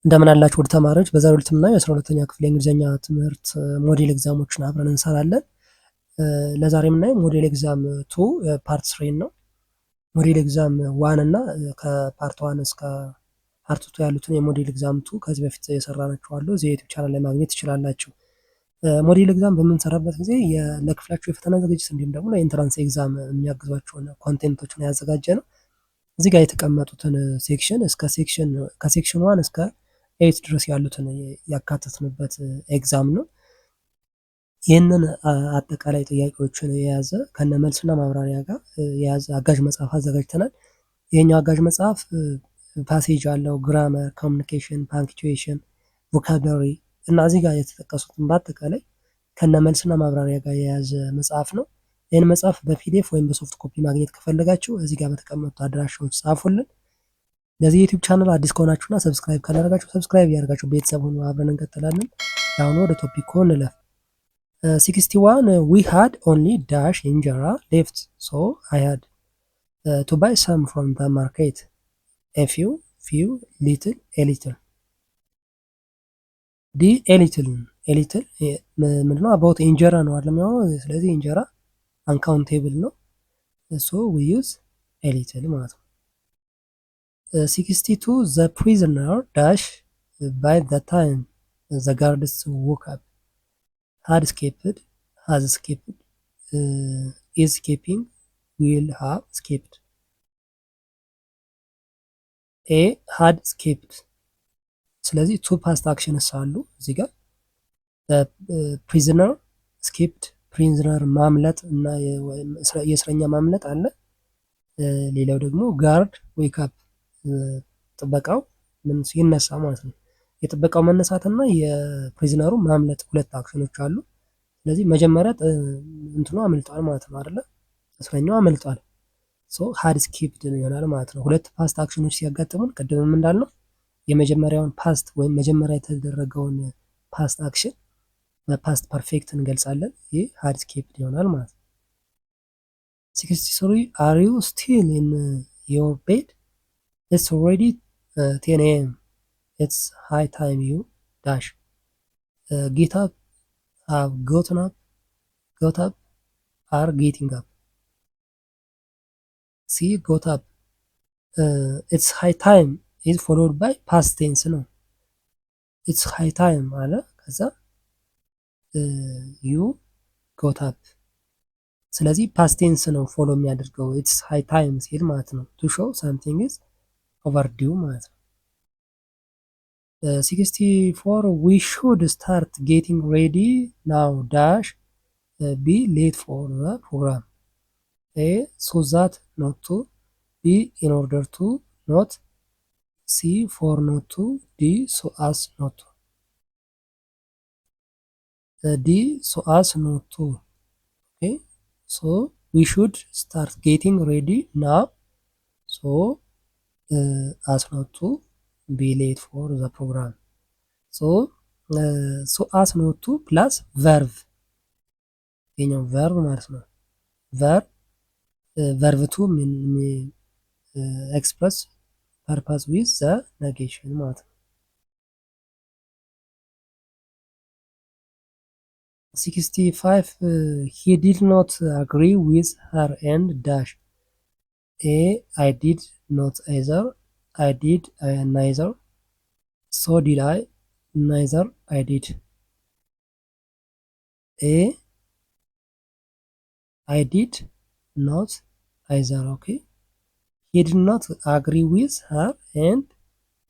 እንደምን አላችሁ ውድ ተማሪዎች። በዛሬው ዕለት የምናየው የ12ኛ ክፍል የእንግሊዝኛ ትምህርት ሞዴል ኤግዛሞችን አብረን እንሰራለን። ለዛሬ የምናየው ሞዴል ኤግዛም 2 ፓርት 3 ነው። ሞዴል ኤግዛም 1 እና ከፓርት 1 እስከ ፓርት 2 ያሉትን የሞዴል ኤግዛም 2 ከዚህ በፊት የሰራናቸው አሉ። እዚህ የዩቲዩብ ቻናል ላይ ማግኘት ትችላላችሁ። ሞዴል ኤግዛም በምንሰራበት ጊዜ ለክፍላችሁ የፈተና ዝግጅት እንዲሁም ደግሞ ለኢንትራንስ ኤግዛም የሚያግዟቸውን ኮንቴንቶችን ያዘጋጀ ነው። እዚህ ጋር የተቀመጡትን ሴክሽን ከሴክሽን 1 እስከ 8 ድረስ ያሉትን ያካተትንበት ኤግዛም ነው። ይህንን አጠቃላይ ጥያቄዎችን የያዘ ከነ መልስና ማብራሪያ ጋር የያዘ አጋዥ መጽሐፍ አዘጋጅተናል። ይህኛው አጋዥ መጽሐፍ ፓሴጅ አለው፣ ግራመር፣ ኮሚኒኬሽን፣ ፓንክቹዌሽን፣ ቮካብላሪ እና እዚህ ጋር የተጠቀሱትን በአጠቃላይ ከነ መልስና ማብራሪያ ጋር የያዘ መጽሐፍ ነው። ይህን መጽሐፍ በፒዲኤፍ ወይም በሶፍት ኮፒ ማግኘት ከፈለጋችሁ እዚህ ጋር በተቀመጡት አድራሻዎች ጻፉልን። ለዚህ ዩቲዩብ ቻናል አዲስ ከሆናችሁና ሰብስክራይብ ካላደረጋችሁ ሰብስክራይብ እያደረጋችሁ ቤተሰብ ሆኖ አብረን እንቀጥላለን። አሁን ወደ ቶፒኩ እንለፍ። 61 we had only dash እንጀራ left so I had to buy some from the market a few little a little a little ምንድነው? about እንጀራ ነው አይደል የሚሆነው። ስለዚህ እንጀራ uncountable ነው። so we use a little ማለት ነው። 62 the prisoner dash by the time the guards woke up had escaped, has escaped, is escaping, will have escaped. A had escaped። ስለዚህ ቱ ፓስት አክሽንስ አሉ እዚህ ጋር ፕሪዝነር escaped፣ ፕሪዝነር ማምለጥ እና የእስረኛ ማምለጥ አለ። ሌላው ደግሞ ጋርድ ዌክ አፕ፣ ጥበቃው ይነሳ ማለት ነው። የጥበቃው መነሳትና የፕሪዝነሩ ማምለጥ ሁለት አክሽኖች አሉ። ስለዚህ መጀመሪያ እንትኑ አመልጧል ማለት ነው አይደለ? እስረኛው አመልጧል። ሶ ሃድ ስኬፕድ ይሆናል ማለት ነው። ሁለት ፓስት አክሽኖች ሲያጋጥሙን ቅድምም እንዳልነው የመጀመሪያውን ፓስት ወይም መጀመሪያ የተደረገውን ፓስት አክሽን በፓስት ፐርፌክት እንገልጻለን። ይህ ሃድ ስኬፕድ ይሆናል ማለት ነው። 63 are you still in your bed? It's already 10 a.m. It's high time you dash get up, have gotten up, got up, are getting up. See, got up. It's high time is followed by past tense ነው። It's high time አለ ከዛ you got up። ስለዚህ past tense ነው ፎሎ የሚያደርገው it's high time ሲል ማለት ነው። to show something is overdue ማለት ነው። 64 we should start getting ready now dash be late for the program. A so that not to, B in order to, not, C for not to, D so as not to. D so as not to. Okay, so we should start getting ready now so as not to be late for the program. So as not to plus verb የኛው verb ማለት ነው። verb to express purpose with the negation ማለት ነው። 65 he did not agree with her and dash A I did not either, I did neither, so did I, neither I did. A I did not either. Okay, he did not agree with her and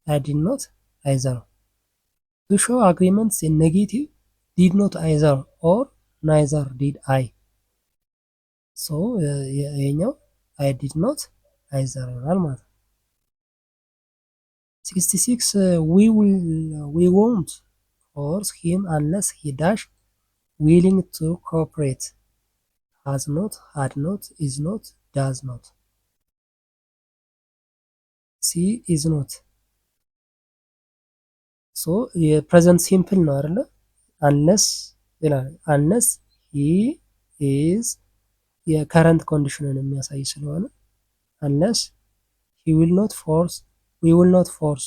I did not either. To show agreements in negative, did not either or neither did I. So ይሄኛው I did not either ይሆናል ማለት ነው። 66 we won't force him unless he dash willing to cooperate. has not, had not, is not, does not. C is not. ሶ የፕሬዘንት ሲምፕል ነው አይደለ? አንለስ ይላል። አንለስ he is የከረንት ኮንዲሽንን የሚያሳይ ስለሆነ አንለስ he will not force, we will not force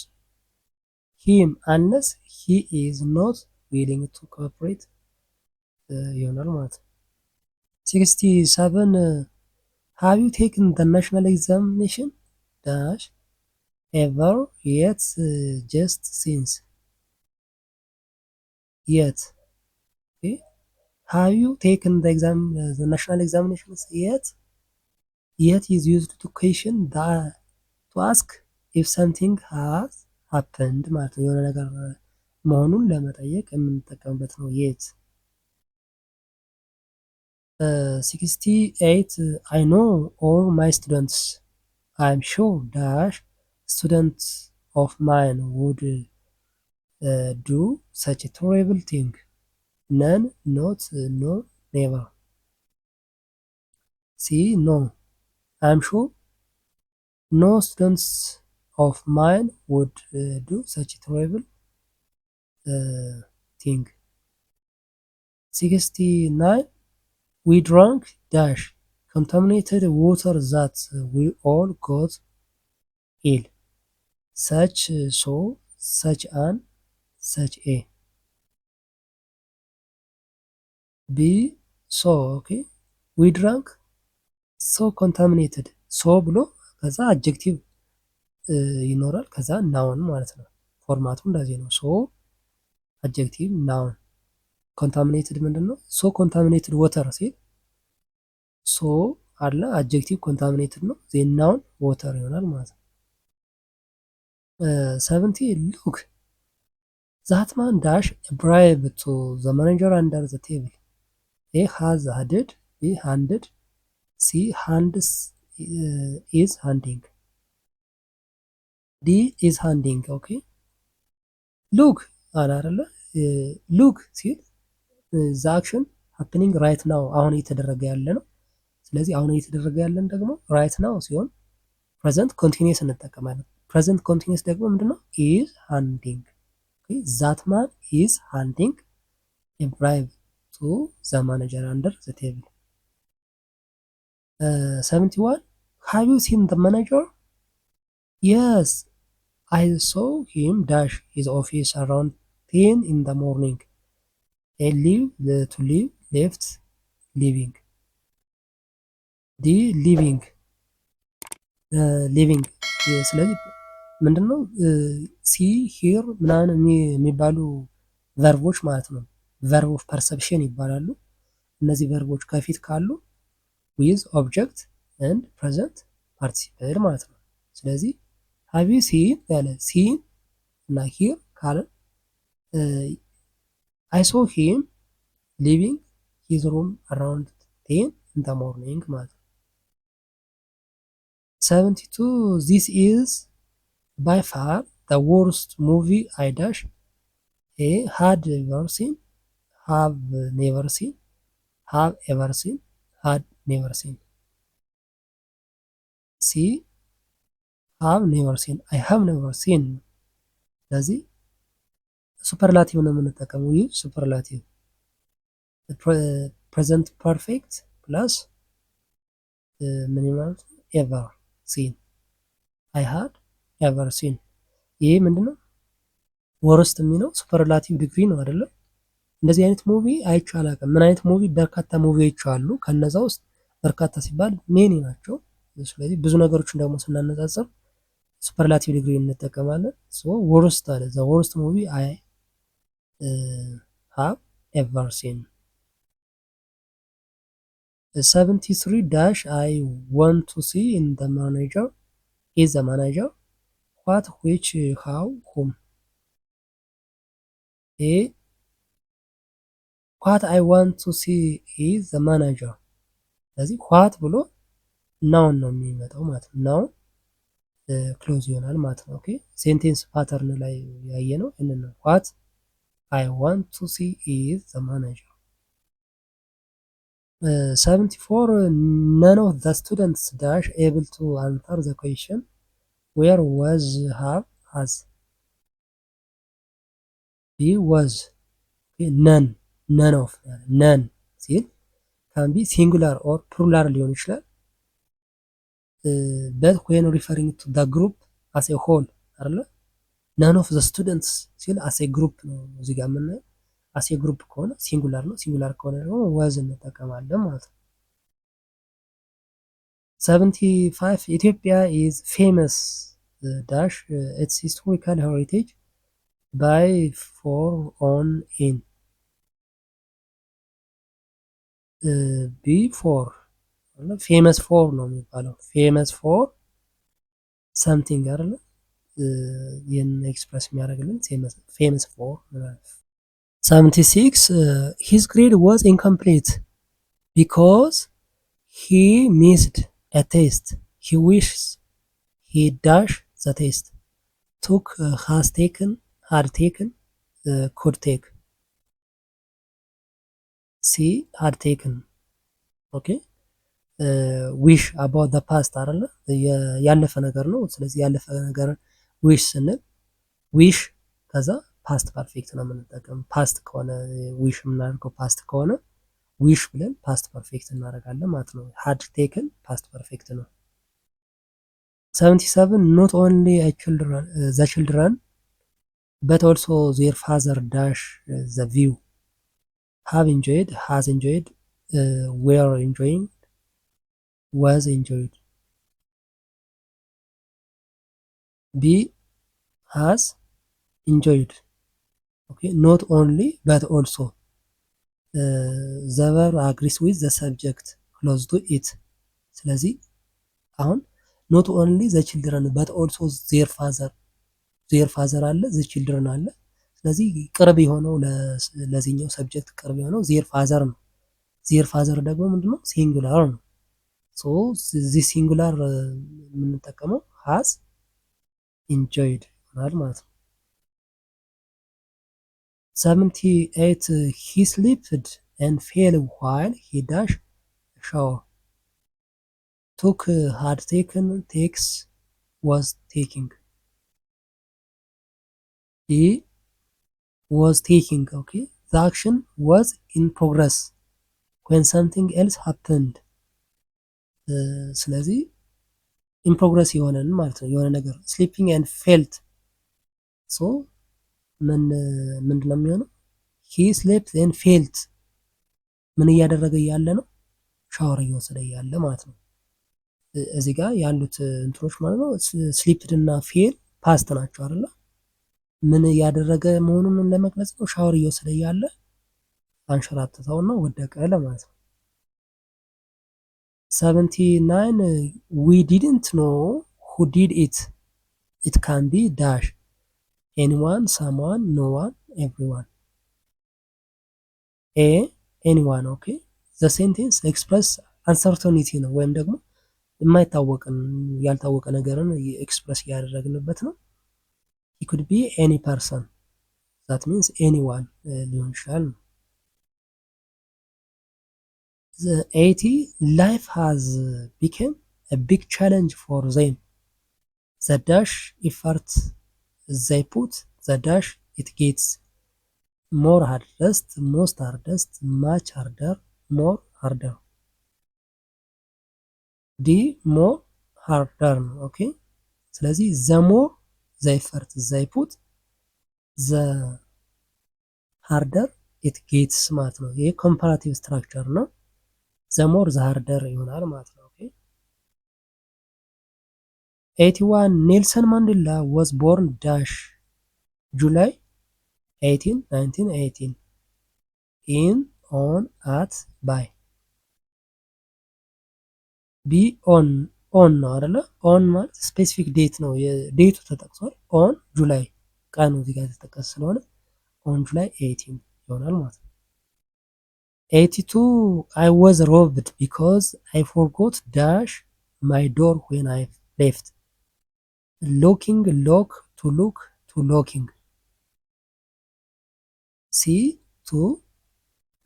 ሂም አንለስ ሂ ኢዝ ኖት ዊሊንግ ቱ ኮኦፕሬት ይሆናል ማለት ነው። 67 ሃቭ ዩ ቴክን ዘ ናሽናል ኤግዛሚኔሽን ዳሽ ኤቨር የት ጀስት ሲንስ የት ሃቭ ዩ ቴክን ዘ ናሽናል ኤግዛሚኔሽንስ የት ኢዝ ዩዝድ ቱ ኩዌሽን ቱ አስክ ኢፍ ሰምቲንግ ሃዝ ሀፕንድ ማለት ነው። የሆነ ነገር መሆኑን ለመጠየቅ የምንጠቀምበት ነው የት። 68 አይ ኖ ኦል ማይ ስቱደንትስ አይ ኤም ሹር ዳሽ ስቱደንት ኦፍ ማይን ውድ ዱ ሰች ቶሬብል ቲንግ ነን ኖት ኖ ኔቨር። ሲ ኖ አይ ኤም ሹር ኖ ስቱደንትስ of mine would do such a terrible thing. 69 we drank dash contaminated water that we all got ill such so such an such a b so okay we drank so contaminated so ብሎ ከዛ adjective ይኖራል ከዛ ናውን ማለት ነው። ፎርማቱ እንደዚህ ነው። ሶ አድጀክቲቭ ናውን። ኮንታሚኔትድ ምንድን ነው? ሶ ኮንታሚኔትድ ወተር ሲል ሶ አለ አድጀክቲቭ ኮንታሚኔትድ ነው። ዜን ናውን ወተር ይሆናል ማለት ነው። 70 ሉክ ዛት ማን ዳሽ ብራይብ ቱ ዘ ማኔጀር አንደር ዘ ቴብል ኤ ሃዝ ሃንድድ ቢ ሃንድድ ሲ ሃንድስ ኢዝ ሃንዲንግ ዲ ኢዝ ሃንዲንግ ኦኬ ሉክ አለ አይደለ ሉክ ሲል ዘ አክሽን ሃፕኒንግ ራይት ናው አሁን እየተደረገ ያለ ነው። ስለዚህ አሁን እየተደረገ ያለን ደግሞ ራይት ናው ሲሆን ፕሬዘንት ኮንቲኒየስ እንጠቀማለን። ፕሬዘንት ኮንቲኒየስ ደግሞ ምንድነው? ኢዝ ሃንዲንግ ኦኬ ዛት ማን ኢዝ ሃንዲንግ ኤ ብራይብ ቱ ዘ ማኔጀር አንደር ዘ ቴብል። 71 ሃቭ ዩ ሲን ዘ ማኔጀር Yes, I saw him dash his office around 10 in the morning. A to leave, left, leaving. The leaving. Leaving. ስለዚህ ምንድነው ሲ ሂር ምናምን የሚባሉ ቨርቦች ማለት ነው። ቨርብ ኦፍ ፐርሰፕሽን ይባላሉ። እነዚህ ቨርቦች ከፊት ካሉ ዊዝ ኦብጀክት ኤንድ ፕሬዘንት ፓርቲሲፕል ማለት ነው። ስለዚህ ሃቭ ዩ ሲን ያለ ሲን እና ሂር ካለ አይ ሶ ሂም ሊቪንግ ሂዝ ሩም አራውንድ 10 ኢን ዘ ሞርኒንግ ማለት ነው። 72 ዚስ ኢዝ ባይ ፋር ዘ ወርስት ሙቪ አይ ዳሽ ኤ ሃድ ኤቨር ሲን ሃቭ ኔቨር ሲን ሃቭ ኤቨር ሲን ሃድ ኔቨር ሲን ሲ ሃቭ ኔቨር ሲን አይ ሃቭ ኔቨር ሲን። ስለዚህ ሱፐርላቲቭ ነው የምንጠቀመው። ይህ ሱፐርላቲቭ ፕሬዘንት ፐርፌክት ፕላስ ምን ማለት ነው? ኤቨር ሲን አይ ሃድ ኤቨር ሲን። ይሄ ምንድነው? ወርስት የሚለው ሱፐርላቲቭ ዲግሪ ነው አይደለም? እንደዚህ አይነት ሙቪ አይቼ አላውቅም። ምን አይነት ሙቪ? በርካታ ሙቪዎች አሉ። ከነዛ ውስጥ በርካታ ሲባል ሜኒ ናቸው። ስለዚህ ብዙ ነገሮችን ደግሞ ስናነጻጽር ሱፐርላቲቭ ዲግሪ እንጠቀማለን። ሶ ወርስት አለ ዘ ወርስት ሙቪ አይ ሃቭ ኤቨር ሲን። 73 ዳሽ አይ ዋንት ቱ ሲ ኢን ዘ ማኔጀር ኢዝ ዘ ማኔጀር ዋት ዊች ሃው ሁም ኤ ዋት አይ ዋንት ቱ ሲ ኢዝ ዘ ማኔጀር። ስለዚህ ዋት ብሎ ናውን ነው የሚመጣው ማለት ነው። ናውን ክሎዝ ይሆናል ማለት ነው። ኦኬ ሴንቴንስ ፓተርን ላይ ያየ ነው ይሄንን ነው። ዋት አይ ዋንት ቱ ሲ ኢዝ ዘ ማኔጀር። 74 none of the students dash able to answer the question where was have has be was none none of none ሲል can be singular or plural ሊሆን ይችላል። but when referring to the group as a whole አይደለ ነን ኦፍ ዘ ስቱደንትስ ሲል አሴ ግሩፕ ነው እዚህ ጋር የምናየው። አሴ ግሩፕ ከሆነ ሲንጉላር ነው። ሲንጉላር ከሆነ ደግሞ ወዝ እንጠቀማለን ማለት ነው። 75 ኢትዮጵያ ኢዝ ፌመስ ዳሽ ኢትስ ሂስቶሪካል ሄሪቴጅ ባይ ፎር ኦን ኢን ቢፎር ፌመስ ፎር ነው የሚባለው። ፌመስ ፎር ሰምቲንግ አይደለ? ይህን ኤክስፕረስ የሚያደርግልን ፌመስ ፎር። 76 ሂዝ ግሬድ ዋዝ ኢንኮምፕሊት ቢኮዝ ሂ ሚስድ a test. He wishes he dash the test. Took, has taken, had taken, could take. C, had taken. Okay. ዊሽ አባውት ዘ ፓስት አይደለ? ያለፈ ነገር ነው። ስለዚህ ያለፈ ነገር ዊሽ ስንል ዊሽ ከዛ ፓስት ፐርፌክት ነው የምንጠቀም። ፓስት ከሆነ ዊሽ የምናደርገው ፓስት ከሆነ ዊሽ ብለን ፓስት ፐርፌክት እናደርጋለን ማለት ነው። ሃድ ቴክን ፓስት ፐርፌክት ነው። 77 ኖት ኦንሊ ዘ ችልድረን በት ኦልሶ ዜር ፋዘር ዳሽ ዘ ቪው ሃቭ ኢንጆይድ ሃዝ ኢንጆይድ ዌር ኢንጆይንግ was enjoyed. B, has enjoyed. Okay, not only but also. The verb agrees with the subject close to it. ስለዚህ አሁን not only the children but also their father አለ the children አለ። ስለዚህ ቅርብ የሆነው ለዚህኛው ሰብጀክት ቅርብ የሆነው their father ነው። their father ደግሞ ምንድነው? ሲንጉላር ነው። ሶ እዚህ ሲንጉላር የምንጠቀመው ሃዝ ኢንጆይድ ይሆናል ማለት ነው። 78 he slipped and fell while he dashed a shower. took, had taken, takes, was taking. he was taking. Okay, the action was in progress when something else happened. ስለዚህ ኢንፕሮግረስ የሆነን ማለት ነው የሆነ ነገር ስሊፒንግ ኤንድ ፌልት ሶ ምንድን ነው የሚሆነው? ሂ ስሊፕት ኤንድ ፌልት ምን እያደረገ እያለ ነው? ሻወር እየወሰደ እያለ ማለት ነው። እዚህ ጋር ያሉት እንትኖች ማለት ነው ስሊፕድ እና ፌል ፓስት ናቸው አይደለ? ምን እያደረገ መሆኑን ለመግለጽ ነው። ሻወር እየወሰደ እያለ አንሸራትተውና ወደቀ ለማለት ነው። 79 we didn't know who did it. It can be dash anyone, someone, no one, everyone. A, anyone. Okay, the sentence express uncertainty ነው ወይም ደግሞ የማይታወቅን ያልታወቀ ነገርን ኤክስፕረስ እያደረግንበት ነው። it could be any person, that means anyone ሊሆን ይችላል ነው። The 80 life has become a big challenge for them. The dash effort they put, the dash it gets. more hardest, most hardest, much harder, more harder. D, more harder. Okay, ስለዚህ the more the effort they put, the harder it gets ማለት ነው። ይሄ ኮምፓራቲቭ ስትራክቸር ነው። the more the harder ይሆናል ማለት ነው። ኦኬ 81 ኔልሰን ማንዴላ was born dash July 18 1918 in on at by ቢ ኦን ነው አይደለ? ኦን ማለት ስፔሲፊክ ዴት ነው። የዴቱ ተጠቅሷል። ኦን ጁላይ ቀኑ እዚህ ጋር የተጠቀሰ ስለሆነ ኦን ጁላይ 18 ይሆናል ማለት ነው። 82 I was robbed because I forgot dash my door when I left. locking, lock, to look, to locking. C, to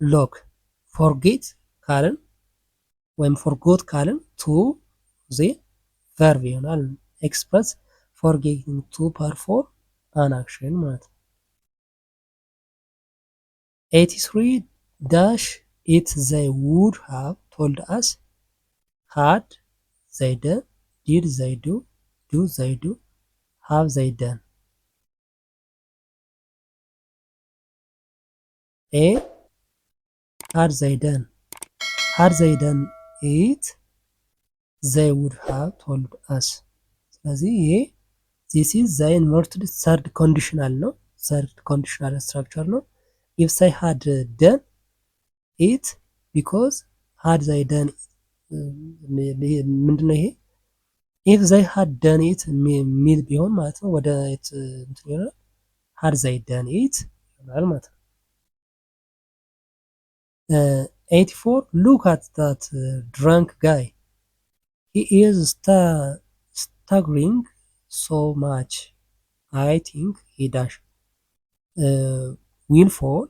lock. forget ካልን ወይም forgot ካልን to the verb ይሆናል። express forgetting to perform an action ማለት ነው። 83 dash it they would have told us, had they done, did they do they do, have they done. ኤ had they done it they would have told us። ስለዚህ ይሄ this is the inverted third conditional ነው። third conditional structure ነው። if they had done it because had they done ምንድነው ይሄ if they had done it ሚል ቢሆን ማለት ነው ወደ እንትን ይሆናል had they done it ይሆናል ማለት ነው። 84 look at that drunk guy he is staggering so much I think he dash will fall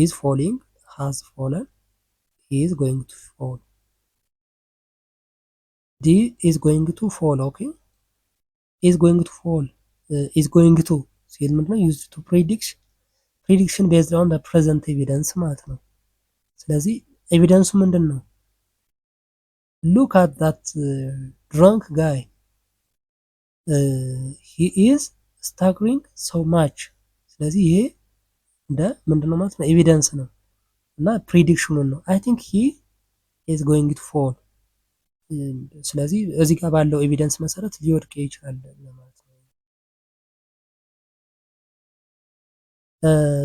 is falling has fallen he is going to fall D is going to fall okay is going to fall is going to ሲል ምንድነው used to prediction based on the present evidence ማለት ነው። ስለዚህ ኤቪደንሱ ምንድን ነው? look at that drunk guy he is staggering so much ስለዚህ ይሄ እንደ ምንድነው ማለት ነው ኤቪደንስ ነው እና ፕሪዲክሽኑን ነው I think he is going to fall ስለዚህ እዚህ ጋር ባለው ኤቪደንስ መሰረት ሊወድቅ ይችላል ማለት ነው።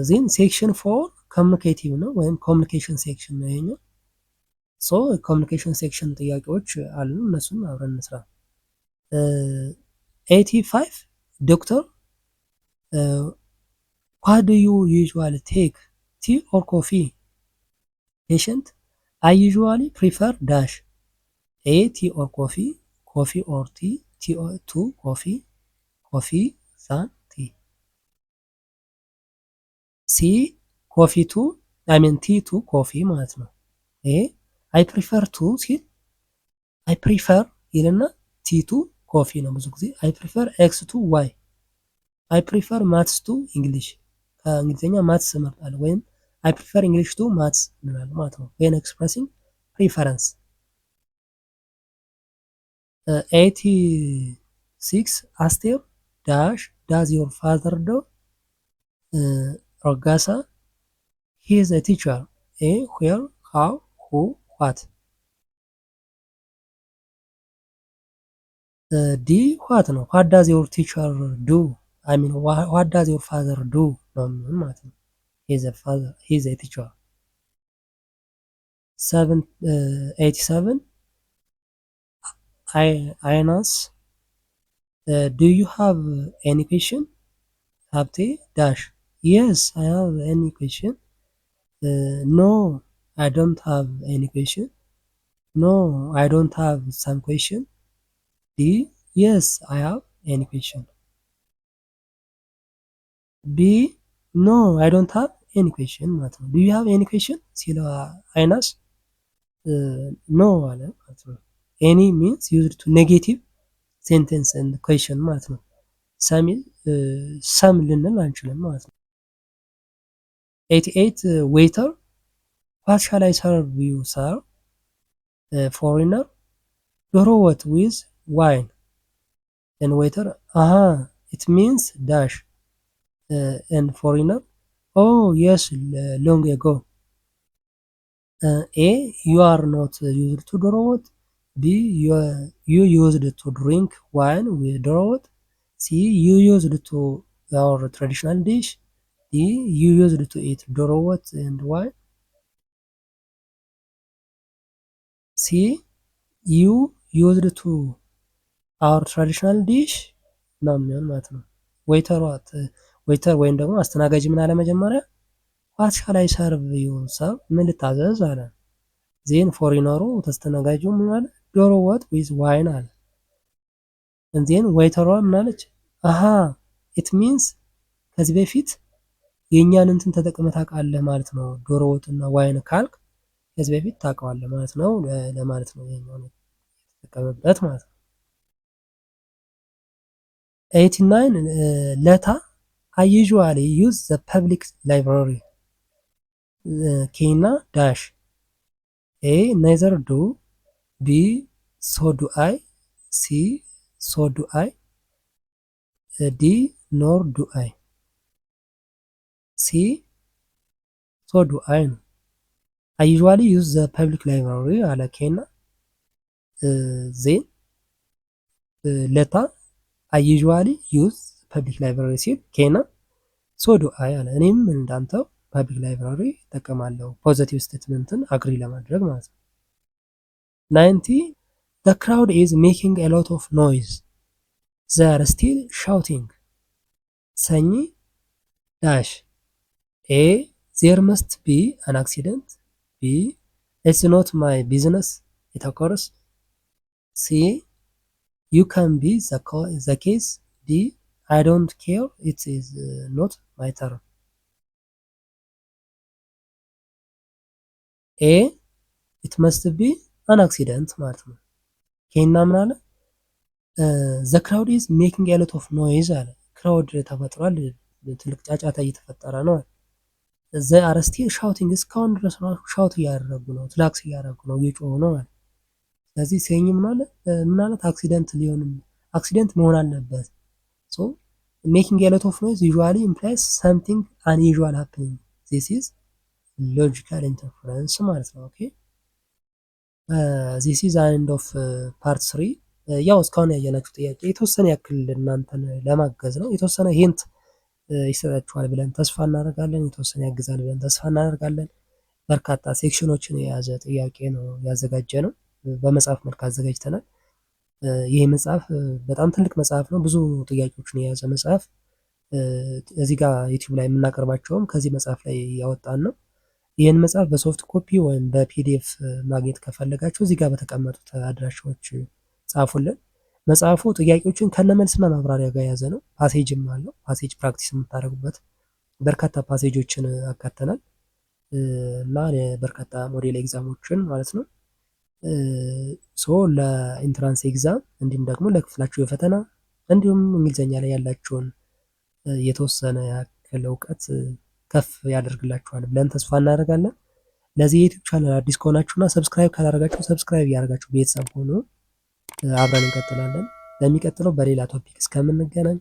ዜን ሴክሽን 4 ኮሚኒኬቲቭ ነው ወይም ኮሚኒኬሽን ሴክሽን ነው ይሄኛው። ሶ ኮሚኒኬሽን ሴክሽን ጥያቄዎች አሉ እነሱን አብረን እንስራ። 85 ዶክተር what do you usually take tea or coffee? Patient I usually prefer dash A tea or coffee coffee or tea tea or to coffee coffee than tea C coffee to I mean tea to coffee ማለት ነው። A I prefer to ሲል I prefer ይልና tea to coffee ነው ብዙ ጊዜ I prefer X to Y I prefer maths to English ከእንግሊዝኛ ማትስ እመርጣለሁ ወይም I prefer English to maths እንላለን ማለት ነው when expressing preference 86 Aster dash does your father do Rogasa he is a teacher A where how who what D what ነው what does your teacher do I mean what does your father do ነው ማለት ነው he is a father he is a teacher 87 Ionas do you have any question Habte dash yes I have any question no I don't have any question no I don't have some question D yes I have any question B no I don't have any question ማለት ነው do you have any question ሲለው አይናስ no አለ ማለት ነው any means used to negative sentence and question ማለት ነው ሰሚል ሰም ልንል አንችልም ማለት ነው 88 waiter what shall I serve you sir foreigner ዶሮ ወጥ with wine and waiter it means dash and foreigner oh yes long ago A you are not used to ዶሮ ወጥ B you used to drink wine with ዶሮ ወጥ C you used to our traditional dish D you used to eat ዶሮ ወጥ and wine C you used to our traditional dish ነው የሚሆን ማለት ነው ዌይተር ወይም ደግሞ አስተናጋጅ ምን አለ መጀመሪያ what shall I serve you sir ምን ልታዘዝ አለ ዜን ፎሪነሩ ተስተናጋጁ ምን አለ ዶሮ ወጥ with wine አለ ዜን ዌይተሯ ምን አለች it means ከዚህ በፊት የኛን እንትን ተጠቅመህ ታውቃለህ ማለት ነው ዶሮ ወጥና ዋይን ካልክ ከዚህ በፊት ታውቀዋለህ ማለት ነው ለማለት ነው ይሄኛው የተጠቀመበት ማለት ነው 89 ለታ I usually use the public library Kina dash A neither do B so do I C so do I D nor do I C ሶ ዱ አይ ነው። አይ ዩዥዋሊ ዩዝ ዘ ፐብሊክ ላይብራሪ አለ ኬና ዜን ለታ አይ ዩዥዋሊ ዩዝ ፐብሊክ ላይብራሪ ሲል ኬና ሶ ዱ አይ አለ። እኔም እንዳንተው ፐብሊክ ላይብራሪ እጠቀማለሁ። ፖዘቲቭ ስቴትመንትን አግሪ ለማድረግ ማለት ነው። 90 the crowd is making a lot of noise they are still shouting ሰኚ ዳሽ ኤ there must be an accident ቢ it's not my business it occurs ሲ you can be the case ዲ I don't care it is not my turn ኤ it must be an accident ማለት ነው። ይሄና ምን አለ the crowd is making a lot of noise አለ። ክራውድ ተፈጥሯል፣ ትልቅ ጫጫታ እየተፈጠረ ነው። they are still shouting እስካሁን ድረስ ነው ሻውት እያደረጉ ነው፣ ትላክስ እያደረጉ ነው፣ እየጮሁ ነው ማለት። ስለዚህ ሲኝ ምን አለ አክሲደንት አክሲደንት መሆን አለበት። so making a lot of noise usually implies something unusual happening this is logical interference ማለት ነው። ኦኬ this is end of part 3 ያው እስካሁን ያየናችሁ ጥያቄ የተወሰነ ያክል እናንተን ለማገዝ ነው። የተወሰነ ሂንት ይሰጣችኋል ብለን ተስፋ እናደርጋለን። የተወሰነ ያግዛል ብለን ተስፋ እናደርጋለን። በርካታ ሴክሽኖችን የያዘ ጥያቄ ነው ያዘጋጀ ነው። በመጽሐፍ መልክ አዘጋጅተናል። ይህ መጽሐፍ በጣም ትልቅ መጽሐፍ ነው። ብዙ ጥያቄዎችን የያዘ መጽሐፍ እዚህ ጋር ዩቲዩብ ላይ የምናቀርባቸውም ከዚህ መጽሐፍ ላይ ያወጣን ነው። ይህን መጽሐፍ በሶፍት ኮፒ ወይም በፒዲኤፍ ማግኘት ከፈለጋችሁ እዚህ ጋር በተቀመጡት አድራሻዎች ጻፉልን። መጽሐፉ ጥያቄዎችን ከነመልስና ማብራሪያ ጋር የያዘ ነው። ፓሴጅም አለው። ፓሴጅ ፕራክቲስ የምታደርጉበት በርካታ ፓሴጆችን አካተናል እና በርካታ ሞዴል ኤግዛሞችን ማለት ነው። ሶ ለኢንትራንስ ኤግዛም እንዲሁም ደግሞ ለክፍላችሁ የፈተና እንዲሁም እንግሊዝኛ ላይ ያላችሁን የተወሰነ ያክል እውቀት ከፍ ያደርግላችኋል ብለን ተስፋ እናደርጋለን። ለዚህ የዩቲዩብ ቻናል አዲስ ከሆናችሁና ሰብስክራይብ ካላደረጋችሁ ሰብስክራይብ ያደርጋችሁ ቤተሰብ ሆኖ አብረን እንቀጥላለን። ለሚቀጥለው በሌላ ቶፒክ እስከምንገናኝ